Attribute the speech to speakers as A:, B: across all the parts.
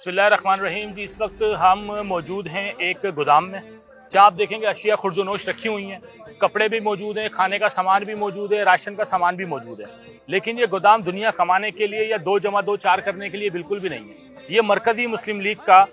A: बिस्मिल्लाहिर्रहमानिर्रहीम जी। इस वक्त हम मौजूद हैं एक गोदाम में, जहाँ आप देखेंगे अशिया खुर्दनोश रखी हुई हैं, कपड़े भी मौजूद हैं, खाने का सामान भी मौजूद है, राशन का सामान भी मौजूद है। लेकिन ये गोदाम दुनिया कमाने के लिए या 2 जमा 2 4 करने के लिए बिल्कुल भी नहीं है। ये मरकजी मुस्लिम लीग का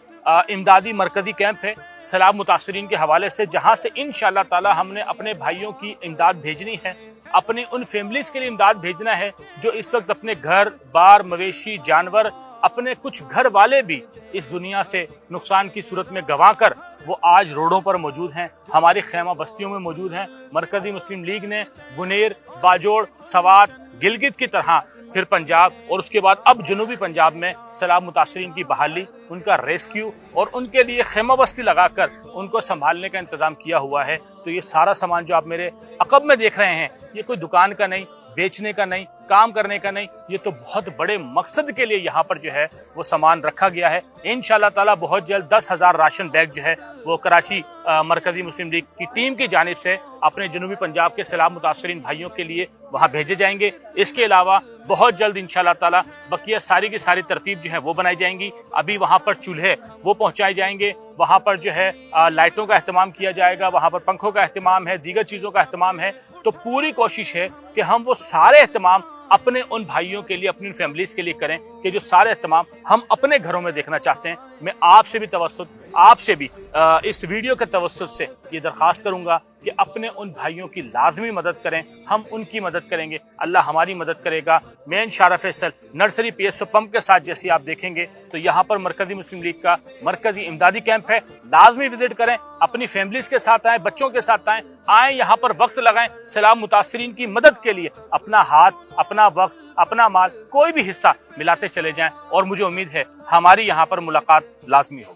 A: इमदादी मरकजी कैंप है सैलाब मुतासरीन के हवाले से, जहाँ से इंशाअल्लाह ताला हमने अपने भाइयों की इमदाद भेजनी है, अपने उन फैमिलीज के लिए इमदाद भेजना है जो इस वक्त अपने घर बार, मवेशी, जानवर, अपने कुछ घर वाले भी इस दुनिया से नुकसान की सूरत में गंवा कर वो आज रोडों पर मौजूद हैं, हमारी खैमा बस्तियों में मौजूद हैं। मरकजी मुस्लिम लीग ने बुनेर, बाजोड़, सवात, गिलगित की तरह फिर पंजाब और उसके बाद अब जनूबी पंजाब में सैलाब मुतासरीन की बहाली, उनका रेस्क्यू और उनके लिए खैमा बस्ती लगाकर उनको संभालने का इंतजाम किया हुआ है। तो ये सारा सामान जो आप मेरे अकब में देख रहे हैं, ये कोई दुकान का नहीं, बेचने का नहीं, काम करने का नहीं, ये तो बहुत बड़े मकसद के लिए यहाँ पर जो है वो सामान रखा गया है। इंशाअल्लाह ताला बहुत जल्द 10,000 राशन बैग जो है वो कराची मरकजी मुस्लिम लीग की टीम की जानिब से अपने जनूबी पंजाब के सैलाब मुतासरीन भाइयों के लिए वहाँ भेजे जाएंगे। इसके अलावा बहुत जल्द इंशाअल्लाह ताला बकिया सारी की सारी तरतीब जो है वो बनाई जाएंगी। अभी वहाँ पर चूल्हे वो पहुँचाए जाएंगे, वहाँ पर जो है लाइटों का अहतमाम किया जाएगा, वहाँ पर पंखों का अहतमाम है, दीगर चीज़ों का अहतमाम है। तो पूरी कोशिश है कि हम वो सारे अहतमाम अपने उन भाइयों के लिए, अपनी फैमिलीज के लिए करें कि जो सारे अहतमाम हम अपने घरों में देखना चाहते हैं। मैं आपसे भी तवस्सुत, आपसे भी इस वीडियो के तवस्सुत से ये दरख्वास्त करूंगा कि अपने उन भाइयों की लाजमी मदद करें, हम उनकी मदद करेंगे, अल्लाह हमारी मदद करेगा। मेन शारा फैसल नर्सरी PSO पंप के साथ जैसे आप देखेंगे तो यहाँ पर मरकजी मुस्लिम लीग का मरकजी इमदादी कैंप है। लाजमी विजिट करें, अपनी फैमिलीज के साथ आएँ, बच्चों के साथ आएँ, यहाँ पर वक्त लगाएं, सैलाब मुतासरीन की मदद के लिए अपना हाथ, अपना वक्त, अपना माल, कोई भी हिस्सा मिलाते चले जाएं और मुझे उम्मीद है हमारी यहाँ पर मुलाकात लाजमी होगी।